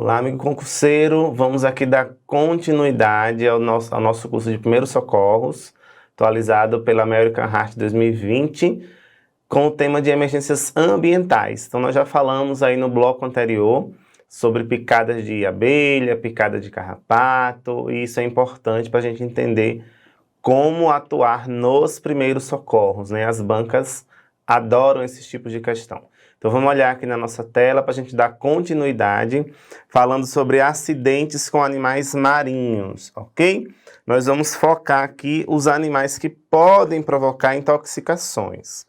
Olá, amigo concurseiro, vamos aqui dar continuidade ao nosso curso de Primeiros Socorros, atualizado pela American Heart 2020, com o tema de emergências ambientais. Então nós já falamos aí no bloco anterior sobre picadas de abelha, picada de carrapato, e isso é importante para a gente entender como atuar nos primeiros socorros, né? As bancas adoram esses tipos de questão. Então vamos olhar aqui na nossa tela para a gente dar continuidade, falando sobre acidentes com animais marinhos, ok? Nós vamos focar aqui os animais que podem provocar intoxicações,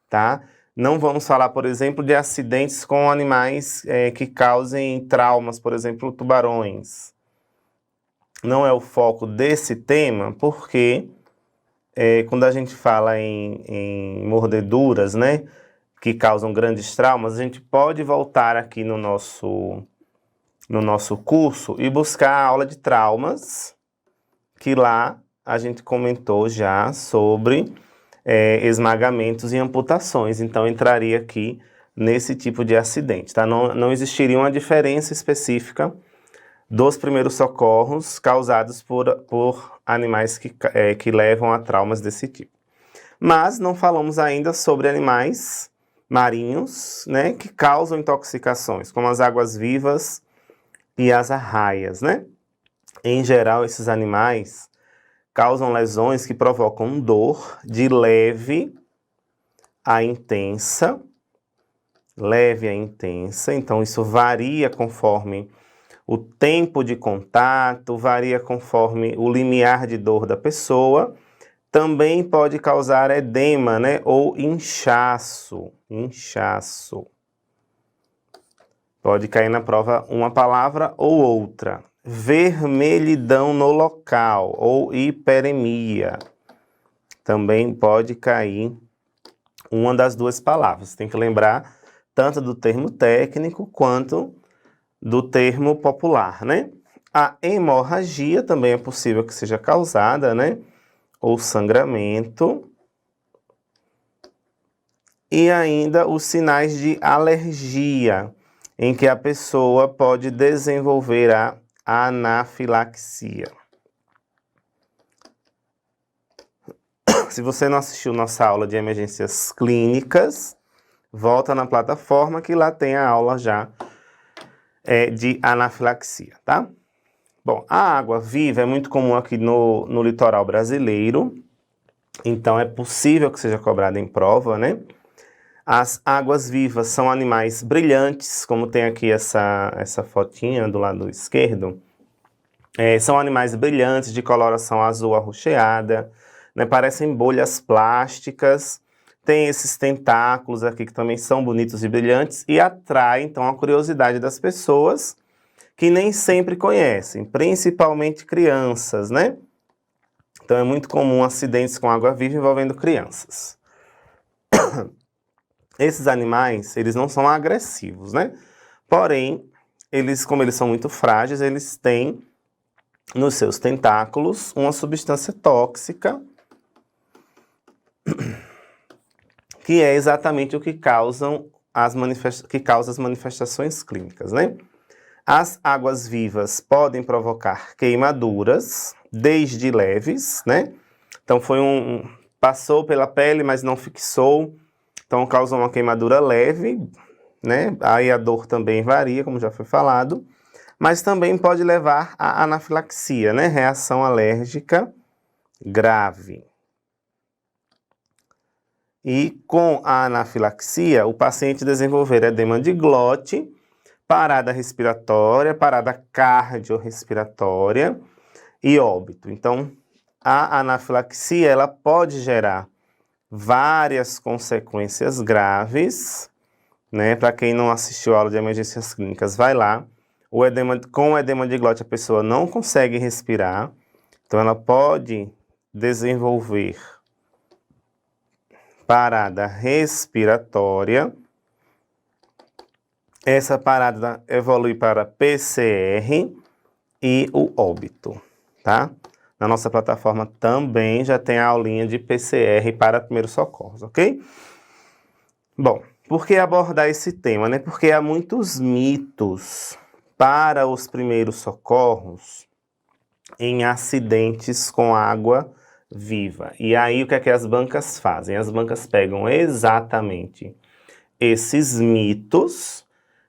tá? Não vamos falar, por exemplo, de acidentes com animais que causem traumas, por exemplo, tubarões. Não é o foco desse tema, porque quando a gente fala em mordeduras, né, que causam grandes traumas, a gente pode voltar aqui no nosso curso e buscar a aula de traumas, que lá a gente comentou já sobre esmagamentos e amputações. Então entraria aqui nesse tipo de acidente, tá? Não existiria uma diferença específica dos primeiros socorros causados por animais que levam a traumas desse tipo. Mas não falamos ainda sobre animais marinhos, né, que causam intoxicações, como as águas-vivas e as arraias, né? Em geral, esses animais causam lesões que provocam dor de leve a intensa, então isso varia conforme o tempo de contato, varia conforme o limiar de dor da pessoa. Também pode causar edema, né, ou inchaço. Pode cair na prova uma palavra ou outra. Vermelhidão no local, ou hiperemia. Também pode cair uma das duas palavras. Tem que lembrar tanto do termo técnico quanto do termo popular, né? A hemorragia também é possível que seja causada, né? Ou sangramento. E ainda os sinais de alergia, em que a pessoa pode desenvolver a anafilaxia. Se você não assistiu nossa aula de emergências clínicas, volta na plataforma que lá tem a aula já de anafilaxia, tá? Bom, a água-viva é muito comum aqui no litoral brasileiro, então é possível que seja cobrada em prova, né? As águas-vivas são animais brilhantes, como tem aqui essa fotinha do lado esquerdo. São animais brilhantes de coloração azul arroxeada, né? Parecem bolhas plásticas, tem esses tentáculos aqui que também são bonitos e brilhantes e atraem, então, a curiosidade das pessoas que nem sempre conhecem, principalmente crianças, né? Então é muito comum acidentes com água-viva envolvendo crianças. Esses animais, eles não são agressivos, né? Porém, como eles são muito frágeis, eles têm nos seus tentáculos uma substância tóxica que é exatamente o que causa as manifestações clínicas, né? As águas-vivas podem provocar queimaduras, desde leves, né? Então passou pela pele, mas não fixou, então causa uma queimadura leve, né? Aí a dor também varia, como já foi falado, mas também pode levar à anafilaxia, né? Reação alérgica grave. E com a anafilaxia, o paciente desenvolver edema de glote, parada respiratória, parada cardiorrespiratória e óbito. Então, a anafilaxia ela pode gerar várias consequências graves, né? Para quem não assistiu a aula de emergências clínicas, vai lá. Com o edema de glote a pessoa não consegue respirar, então ela pode desenvolver parada respiratória. Essa parada evolui para PCR e o óbito, tá? Na nossa plataforma também já tem a aulinha de PCR para primeiros socorros, ok? Bom, por que abordar esse tema, né? Porque há muitos mitos para os primeiros socorros em acidentes com água viva. E aí o que é que as bancas fazem? As bancas pegam exatamente esses mitos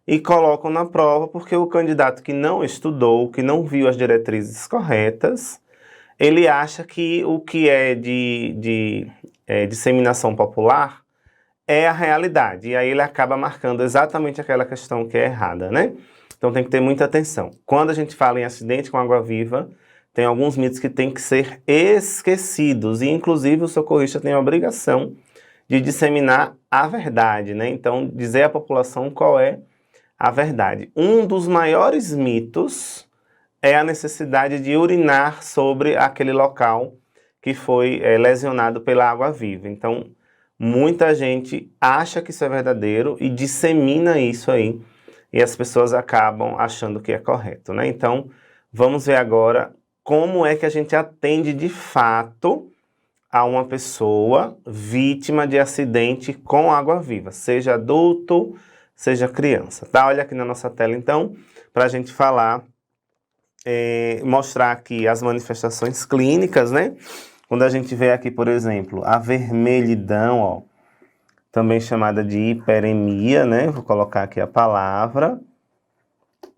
e colocam na prova, porque o candidato que não estudou, que não viu as diretrizes corretas, ele acha que o que é de disseminação popular é a realidade. E aí ele acaba marcando exatamente aquela questão que é errada, né? Então tem que ter muita atenção. Quando a gente fala em acidente com água viva, tem alguns mitos que têm que ser esquecidos. E inclusive o socorrista tem a obrigação de disseminar a verdade, né? Então dizer à população qual é a verdade. Um dos maiores mitos é a necessidade de urinar sobre aquele local que foi lesionado pela água viva. Então, muita gente acha que isso é verdadeiro e dissemina isso aí, e as pessoas acabam achando que é correto, né? Então, vamos ver agora como é que a gente atende de fato a uma pessoa vítima de acidente com água viva, seja adulto, seja criança, tá? Olha aqui na nossa tela, então, para a gente falar, mostrar aqui as manifestações clínicas, né? Quando a gente vê aqui, por exemplo, a vermelhidão, ó, também chamada de hiperemia, né? Vou colocar aqui a palavra.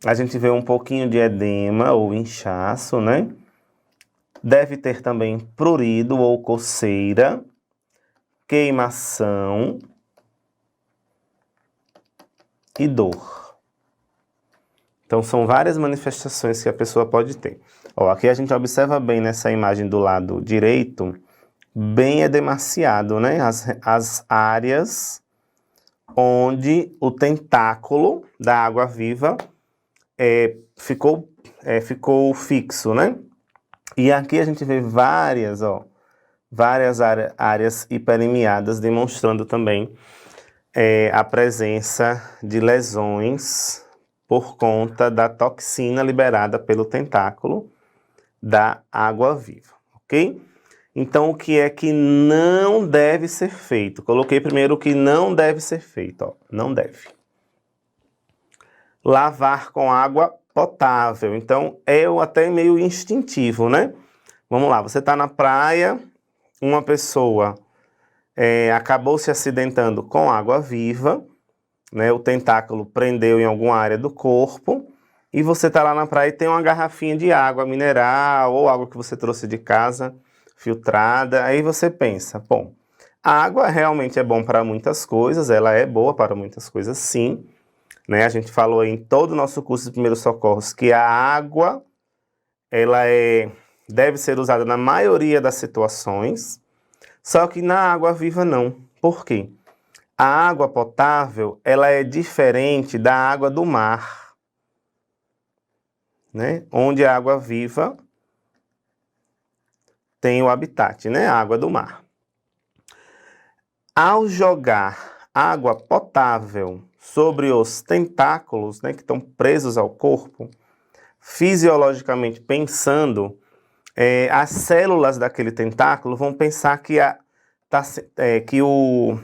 A gente vê um pouquinho de edema ou inchaço, né? Deve ter também prurido ou coceira, queimação e dor. Então, são várias manifestações que a pessoa pode ter. Ó, aqui a gente observa bem nessa imagem do lado direito, bem edemaciado, né? As áreas onde o tentáculo da água viva ficou fixo, né? E aqui a gente vê várias áreas hiperemiadas, demonstrando também a presença de lesões por conta da toxina liberada pelo tentáculo da água viva, ok? Então, o que é que não deve ser feito? Coloquei primeiro o que não deve ser feito, ó, não deve. Lavar com água potável. Então, é até meio instintivo, né? Vamos lá, você está na praia, uma pessoa acabou se acidentando com água viva, né? O tentáculo prendeu em alguma área do corpo, e você está lá na praia e tem uma garrafinha de água mineral, ou água que você trouxe de casa, filtrada. Aí você pensa, bom, a água realmente é bom para muitas coisas, ela é boa para muitas coisas, sim, né? A gente falou em todo o nosso curso de primeiros socorros que a água, ela deve ser usada na maioria das situações, só que na água viva não. Por quê? A água potável, ela é diferente da água do mar, né? Onde a água viva tem o habitat, né? A água do mar. Ao jogar água potável sobre os tentáculos, né, que estão presos ao corpo, fisiologicamente pensando, as células daquele tentáculo vão pensar que o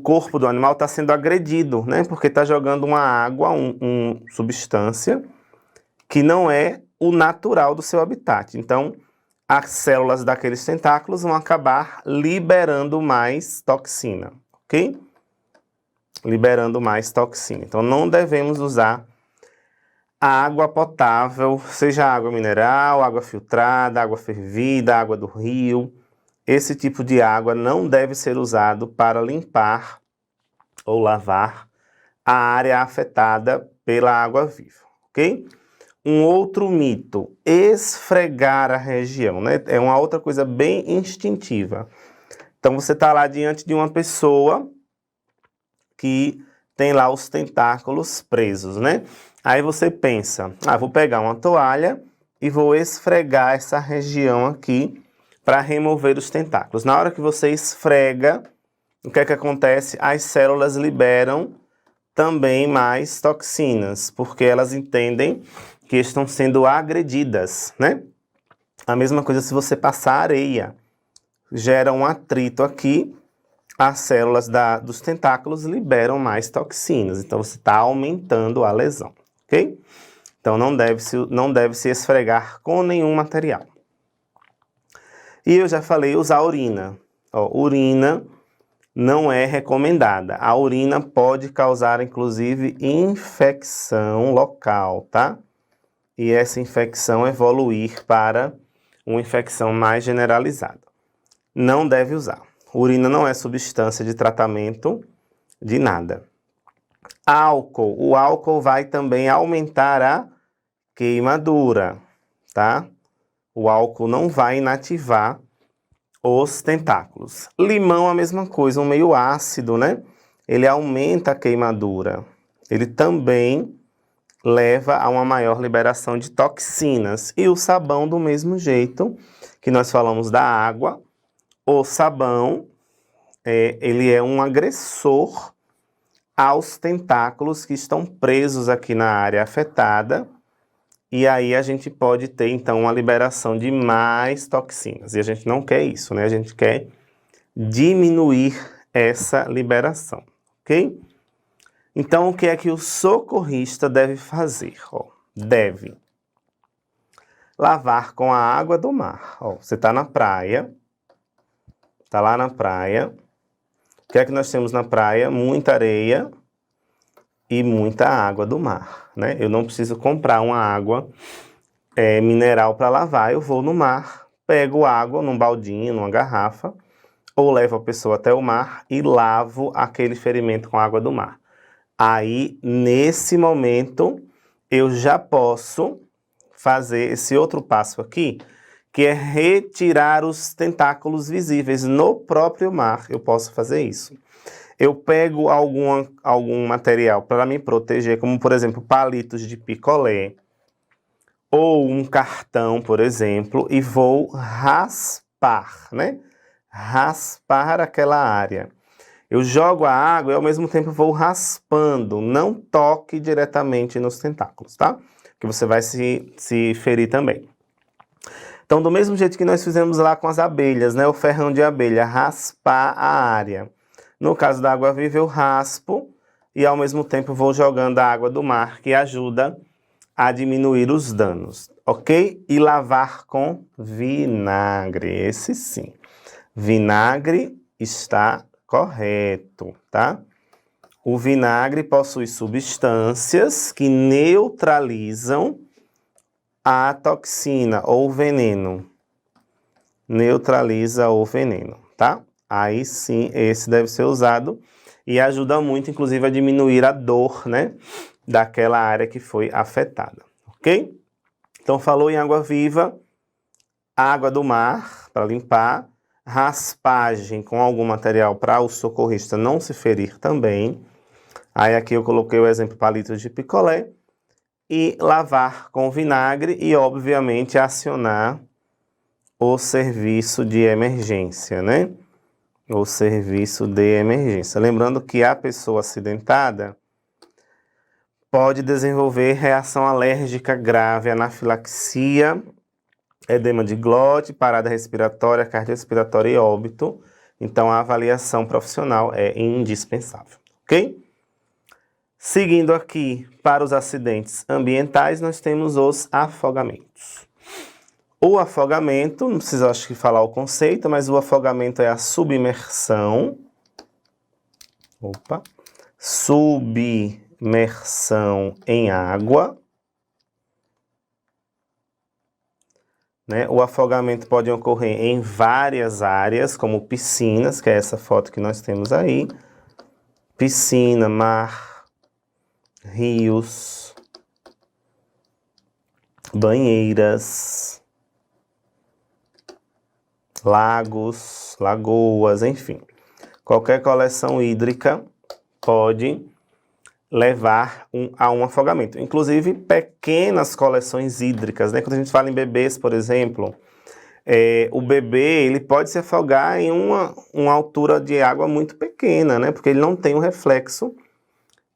corpo do animal está sendo agredido, né? Porque está jogando uma água, uma substância que não é o natural do seu habitat. Então, as células daqueles tentáculos vão acabar liberando mais toxina, ok? Liberando mais toxina. Então, não devemos usar a água potável, seja água mineral, água filtrada, água fervida, água do rio. Esse tipo de água não deve ser usado para limpar ou lavar a área afetada pela água viva, ok? Um outro mito, esfregar a região, né? É uma outra coisa bem instintiva. Então, você está lá diante de uma pessoa que tem lá os tentáculos presos, né? Aí você pensa, vou pegar uma toalha e vou esfregar essa região aqui para remover os tentáculos. Na hora que você esfrega, o que é que acontece? As células liberam também mais toxinas, porque elas entendem que estão sendo agredidas, né? A mesma coisa se você passar areia. Gera um atrito aqui, as células dos tentáculos liberam mais toxinas, então você está aumentando a lesão, ok? Então não deve se esfregar com nenhum material. E eu já falei usar urina. Ó, urina não é recomendada. A urina pode causar, inclusive, infecção local, tá? E essa infecção evoluir para uma infecção mais generalizada. Não deve usar. Urina não é substância de tratamento de nada. Álcool. O álcool vai também aumentar a queimadura, tá? O álcool não vai inativar os tentáculos. Limão, a mesma coisa, um meio ácido, né? Ele aumenta a queimadura. Ele também leva a uma maior liberação de toxinas. E o sabão, do mesmo jeito que nós falamos da água, o sabão, ele é um agressor aos tentáculos que estão presos aqui na área afetada. E aí a gente pode ter, então, uma liberação de mais toxinas. E a gente não quer isso, né? A gente quer diminuir essa liberação, ok? Então, o que é que o socorrista deve fazer? Ó, deve lavar com a água do mar. Ó, você está na praia, está lá na praia. O que é que nós temos na praia? Muita areia e muita água do mar, né? Eu não preciso comprar uma água mineral para lavar. Eu vou no mar, pego água num baldinho, numa garrafa, ou levo a pessoa até o mar e lavo aquele ferimento com água do mar. Aí, nesse momento, eu já posso fazer esse outro passo aqui, que é retirar os tentáculos visíveis no próprio mar. Eu posso fazer isso. Eu pego algum material para me proteger, como, por exemplo, palitos de picolé, ou um cartão, por exemplo, e vou raspar, né? Raspar aquela área. Eu jogo a água e ao mesmo tempo vou raspando. Não toque diretamente nos tentáculos, tá? Que você vai se ferir também. Então, do mesmo jeito que nós fizemos lá com as abelhas, né? O ferrão de abelha, raspar a área. No caso da água-viva, eu raspo e ao mesmo tempo vou jogando a água do mar, que ajuda a diminuir os danos, ok? E lavar com vinagre, esse sim. Vinagre está correto, tá? O vinagre possui substâncias que neutralizam a toxina ou veneno. Neutraliza o veneno, tá? Aí sim, esse deve ser usado e ajuda muito, inclusive, a diminuir a dor, né? Daquela área que foi afetada, ok? Então, falou em água-viva, água do mar para limpar, raspagem com algum material para o socorrista não se ferir também. Aí aqui eu coloquei o exemplo palitos de picolé. E lavar com vinagre e, obviamente, acionar o serviço de emergência, né? O serviço de emergência. Lembrando que a pessoa acidentada pode desenvolver reação alérgica grave, anafilaxia, edema de glote, parada respiratória, cardiorrespiratória e óbito. Então, a avaliação profissional é indispensável, ok? Seguindo aqui para os acidentes ambientais, nós temos os afogamentos. O afogamento, não precisa acho que falar o conceito, mas o afogamento é a submersão. Submersão em água. Né? O afogamento pode ocorrer em várias áreas, como piscinas, que é essa foto que nós temos aí. Piscina, mar, rios, banheiras, lagos, lagoas, enfim. Qualquer coleção hídrica pode levar a um afogamento. Inclusive, pequenas coleções hídricas, né? Quando a gente fala em bebês, por exemplo, o bebê ele pode se afogar em uma altura de água muito pequena, né? Porque ele não tem um reflexo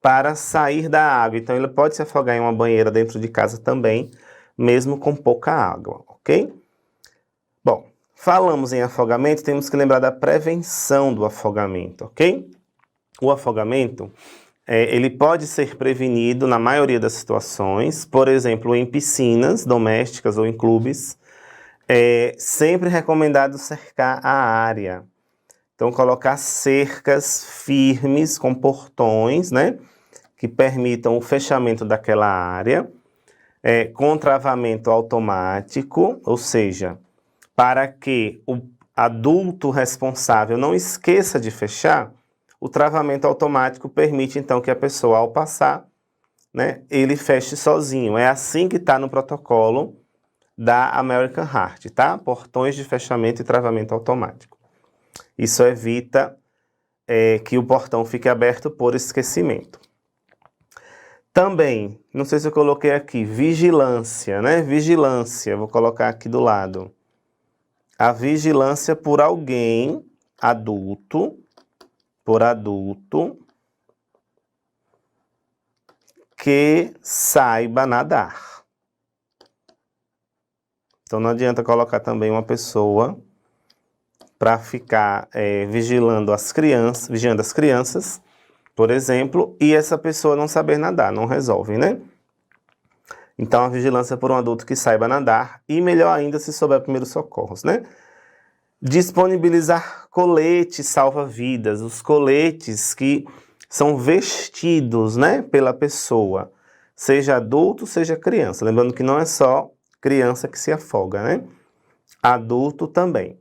para sair da água. Então, ele pode se afogar em uma banheira dentro de casa também, mesmo com pouca água, ok? Bom, falamos em afogamento, temos que lembrar da prevenção do afogamento, ok? O afogamento ele pode ser prevenido na maioria das situações, por exemplo, em piscinas domésticas ou em clubes. É sempre recomendado cercar a área. Então, colocar cercas firmes com portões, né, que permitam o fechamento daquela área, com travamento automático, ou seja, para que o adulto responsável não esqueça de fechar, o travamento automático permite, então, que a pessoa, ao passar, né, ele feche sozinho. É assim que está no protocolo da American Heart, tá? Portões de fechamento e travamento automático. Isso evita que o portão fique aberto por esquecimento. Também, não sei se eu coloquei aqui, vigilância, né? Vigilância, vou colocar aqui do lado. A vigilância por alguém adulto, que saiba nadar. Então não adianta colocar também uma pessoa para ficar vigiando as crianças, por exemplo, e essa pessoa não saber nadar, não resolve, né? Então a vigilância por um adulto que saiba nadar, e melhor ainda se souber primeiros socorros, né? Disponibilizar coletes salva-vidas, os coletes que são vestidos, né, pela pessoa, seja adulto, seja criança. Lembrando que não é só criança que se afoga, né? Adulto também.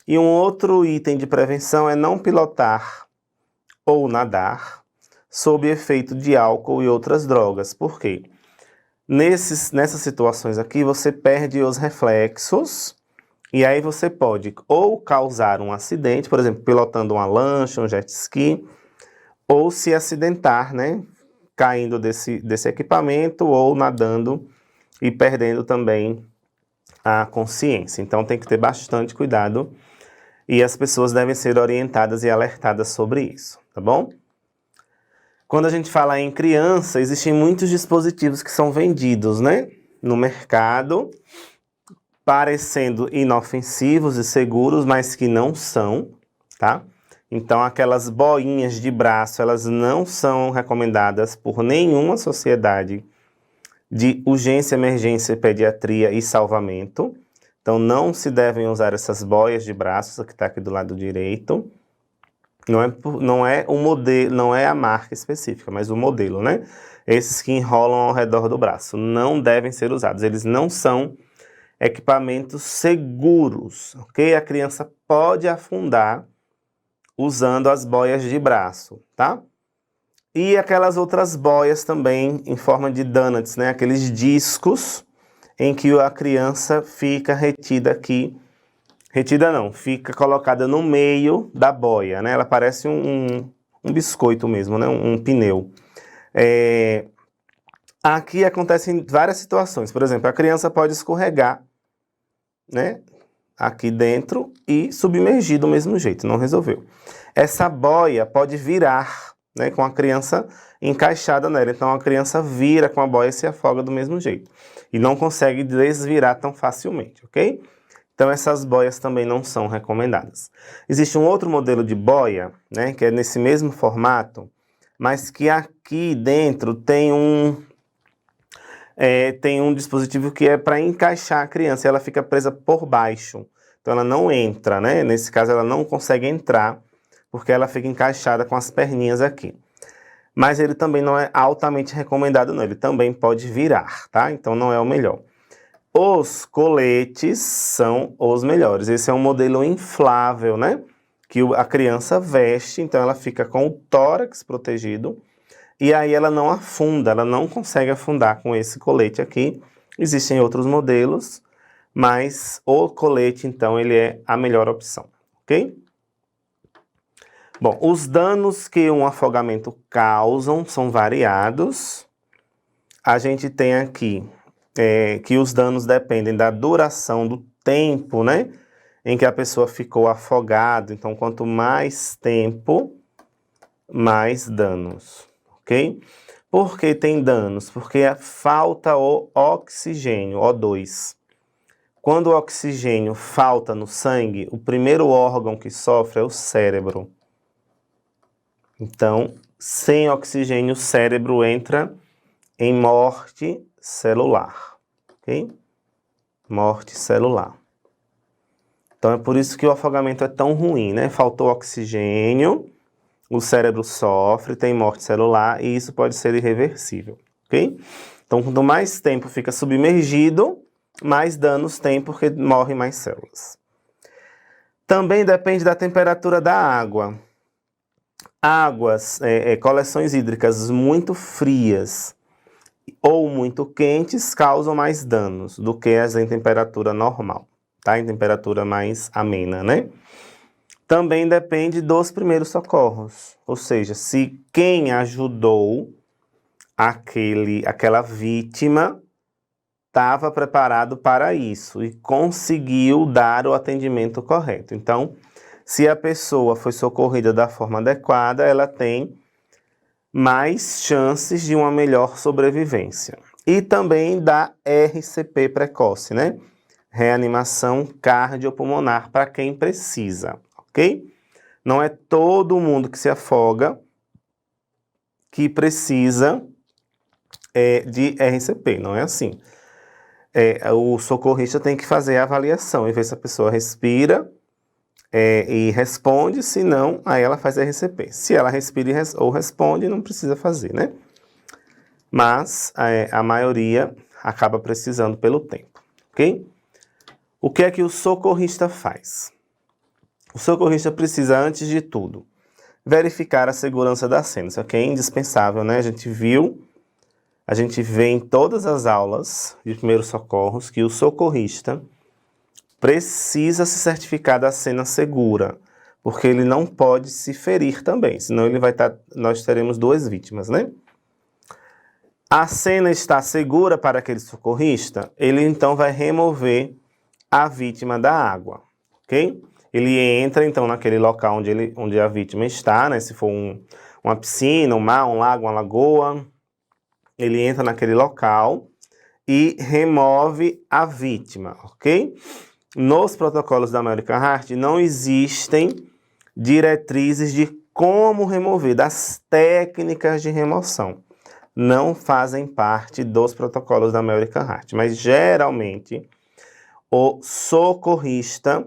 E um outro item de prevenção é não pilotar ou nadar sob efeito de álcool e outras drogas. Por quê? Nessas situações aqui, você perde os reflexos e aí você pode ou causar um acidente, por exemplo, pilotando uma lancha, um jet ski, ou se acidentar, né? Caindo desse equipamento ou nadando e perdendo também a consciência. Então tem que ter bastante cuidado e as pessoas devem ser orientadas e alertadas sobre isso, tá bom? Quando a gente fala em criança, existem muitos dispositivos que são vendidos, né, no mercado, parecendo inofensivos e seguros, mas que não são, tá? Então, aquelas boinhas de braço, elas não são recomendadas por nenhuma sociedade de urgência, emergência, pediatria e salvamento. Então, não se devem usar essas boias de braço, que está aqui do lado direito. Não é o modelo, não é a marca específica, mas o modelo, né? Esses que enrolam ao redor do braço não devem ser usados. Eles não são equipamentos seguros, ok? A criança pode afundar usando as boias de braço, tá? E aquelas outras boias também em forma de donuts, né? Aqueles discos em que a criança fica retida aqui. Retida não, fica colocada no meio da boia, né? Ela parece um biscoito mesmo, né? Um pneu. Aqui acontecem várias situações. Por exemplo, a criança pode escorregar, né, aqui dentro e submergir do mesmo jeito, não resolveu. Essa boia pode virar, né, com a criança encaixada nela. Então a criança vira com a boia e se afoga do mesmo jeito. E não consegue desvirar tão facilmente, ok? Então essas boias também não são recomendadas. Existe um outro modelo de boia, né, que é nesse mesmo formato, mas que aqui dentro tem um dispositivo que é para encaixar a criança, e ela fica presa por baixo. Então ela não entra, né? Nesse caso ela não consegue entrar, porque ela fica encaixada com as perninhas aqui. Mas ele também não é altamente recomendado, não. Ele também pode virar, tá? Então não é o melhor. Os coletes são os melhores. Esse é um modelo inflável, né? Que a criança veste, então ela fica com o tórax protegido. E aí ela não afunda, ela não consegue afundar com esse colete aqui. Existem outros modelos, mas o colete, então, ele é a melhor opção, ok? Bom, os danos que um afogamento causam são variados. A gente tem aqui que os danos dependem da duração do tempo, né, em que a pessoa ficou afogada. Então, quanto mais tempo, mais danos. Ok? Por que tem danos? Porque falta o oxigênio, O2. Quando o oxigênio falta no sangue, o primeiro órgão que sofre é o cérebro. Então, sem oxigênio, o cérebro entra em morte celular, ok? Morte celular. Então, é por isso que o afogamento é tão ruim, né? Faltou oxigênio, o cérebro sofre, tem morte celular e isso pode ser irreversível, ok? Então, quanto mais tempo fica submergido, mais danos tem porque morrem mais células. Também depende da temperatura da água. Coleções hídricas muito frias ou muito quentes causam mais danos do que as em temperatura normal, tá? Em temperatura mais amena, né? Também depende dos primeiros socorros, ou seja, se quem ajudou aquela vítima estava preparado para isso e conseguiu dar o atendimento correto. Então, se a pessoa foi socorrida da forma adequada, ela tem mais chances de uma melhor sobrevivência. E também da RCP precoce, né? Reanimação cardiopulmonar para quem precisa, ok? Não é todo mundo que se afoga que precisa de RCP, não é assim. O socorrista tem que fazer a avaliação e ver se a pessoa respira e responde, se não, aí ela faz RCP. Se ela respira ou responde, não precisa fazer, né? Mas a maioria acaba precisando pelo tempo, ok? O que é que o socorrista faz? O socorrista precisa, antes de tudo, verificar a segurança da cena. Isso aqui é indispensável, né? A gente vê em todas as aulas de primeiros socorros que o socorrista precisa se certificar da cena segura, porque ele não pode se ferir também, senão nós teremos duas vítimas, né? A cena está segura para aquele socorrista, ele então vai remover a vítima da água, ok? Ele entra então naquele local onde a vítima está, né? Se for uma piscina, um mar, um lago, uma lagoa, ele entra naquele local e remove a vítima, ok? Nos protocolos da American Heart não existem diretrizes de como remover, das técnicas de remoção. Não fazem parte dos protocolos da American Heart, mas geralmente o socorrista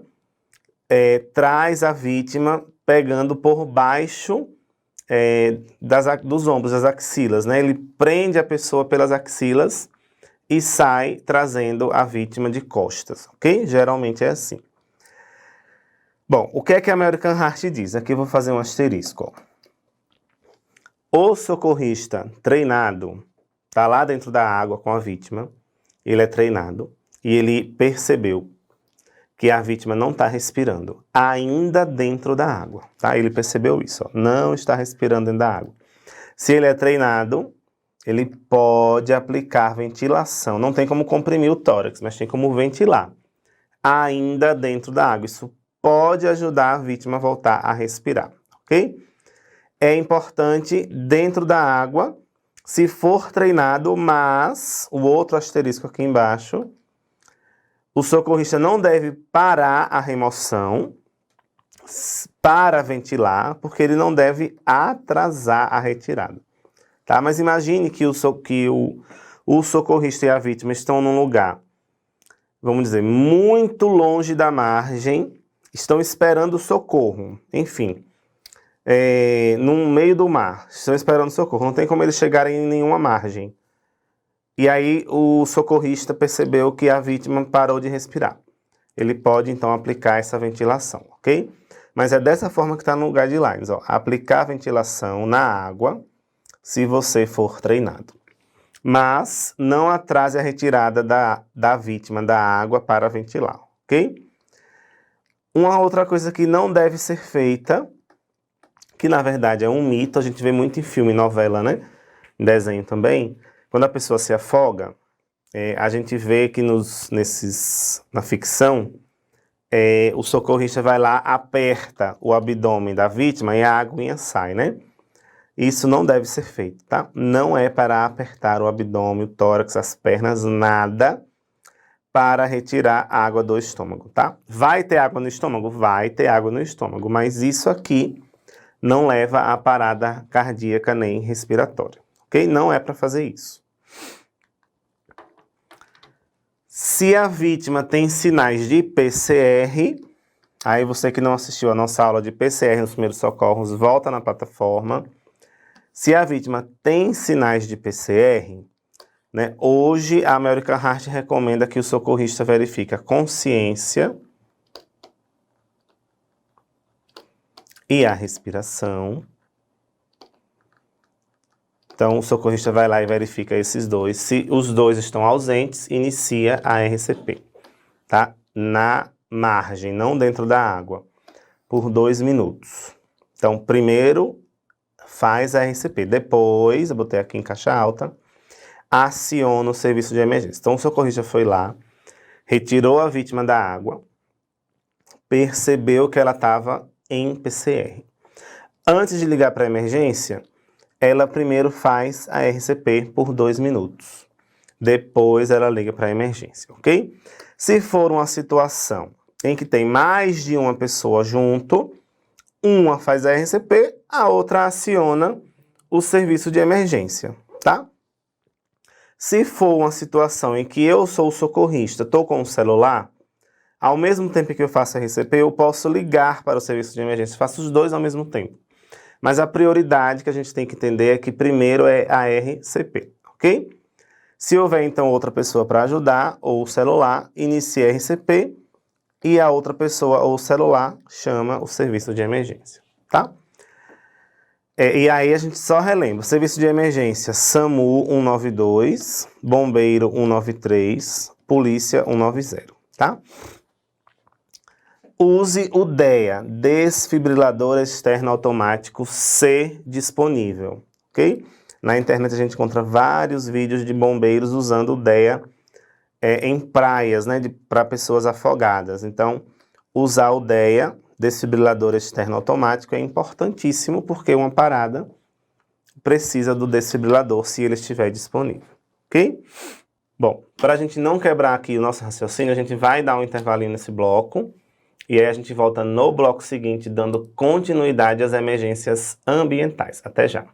traz a vítima pegando por baixo dos ombros, das axilas, né? Ele prende a pessoa pelas axilas e sai trazendo a vítima de costas, ok? Geralmente é assim. Bom, o que é que a American Heart diz? Aqui eu vou fazer um asterisco. O socorrista treinado está lá dentro da água com a vítima, ele é treinado e ele percebeu que a vítima não está respirando, ainda dentro da água, tá? Ele percebeu isso, ó, não está respirando dentro da água. Se ele é treinado, ele pode aplicar ventilação. Não tem como comprimir o tórax, mas tem como ventilar, ainda dentro da água. Isso pode ajudar a vítima a voltar a respirar, ok? É importante dentro da água, se for treinado, mas o outro asterisco aqui embaixo, o socorrista não deve parar a remoção para ventilar, porque ele não deve atrasar a retirada. Tá? Mas imagine que o socorrista e a vítima estão num lugar, vamos dizer, muito longe da margem, estão esperando socorro, enfim, no meio do mar, estão esperando socorro, não tem como eles chegarem em nenhuma margem. E aí o socorrista percebeu que a vítima parou de respirar. Ele pode então aplicar essa ventilação, ok? Mas é dessa forma que está no guidelines, ó, aplicar ventilação na água se você for treinado. Mas não atrase a retirada da vítima da água para ventilar, ok? Uma outra coisa que não deve ser feita, que na verdade é um mito, a gente vê muito em filme, novela, né? Em desenho também. Quando a pessoa se afoga, a gente vê que na ficção, o socorrista vai lá, aperta o abdômen da vítima e a aguinha sai, né? Isso não deve ser feito, tá? Não é para apertar o abdômen, o tórax, as pernas, nada para retirar a água do estômago, tá? Vai ter água no estômago? Vai ter água no estômago, mas isso aqui não leva a parada cardíaca nem respiratória, ok? Não é para fazer isso. Se a vítima tem sinais de PCR, aí você que não assistiu a nossa aula de PCR nos primeiros socorros, volta na plataforma. Se a vítima tem sinais de PCR, né, hoje a American Heart recomenda que o socorrista verifique a consciência e a respiração. Então, o socorrista vai lá e verifica esses dois. Se os dois estão ausentes, inicia a RCP, tá? Na margem, não dentro da água, por 2 minutos. Então, primeiro faz a RCP, depois, eu botei aqui em caixa alta, aciona o serviço de emergência. Então, o socorrista foi lá, retirou a vítima da água, percebeu que ela estava em PCR. Antes de ligar para a emergência, ela primeiro faz a RCP por 2 minutos. Depois ela liga para a emergência, ok? Se for uma situação em que tem mais de uma pessoa junto, uma faz a RCP, a outra aciona o serviço de emergência, tá? Se for uma situação em que eu sou o socorrista, estou com o celular, ao mesmo tempo que eu faço a RCP, eu posso ligar para o serviço de emergência, faço os dois ao mesmo tempo. Mas a prioridade que a gente tem que entender é que primeiro é a RCP, ok? Se houver então outra pessoa para ajudar, ou o celular, inicia a RCP e a outra pessoa ou o celular chama o serviço de emergência, tá? E aí a gente só relembra, serviço de emergência SAMU 192, bombeiro 193, polícia 190, tá? Use o DEA, desfibrilador externo automático, se disponível, ok? Na internet a gente encontra vários vídeos de bombeiros usando o DEA em praias, né, para pessoas afogadas. Então, usar o DEA, desfibrilador externo automático, é importantíssimo porque uma parada precisa do desfibrilador se ele estiver disponível, ok? Bom, para a gente não quebrar aqui o nosso raciocínio, a gente vai dar um intervalinho nesse bloco. E aí a gente volta no bloco seguinte, dando continuidade às emergências ambientais. Até já!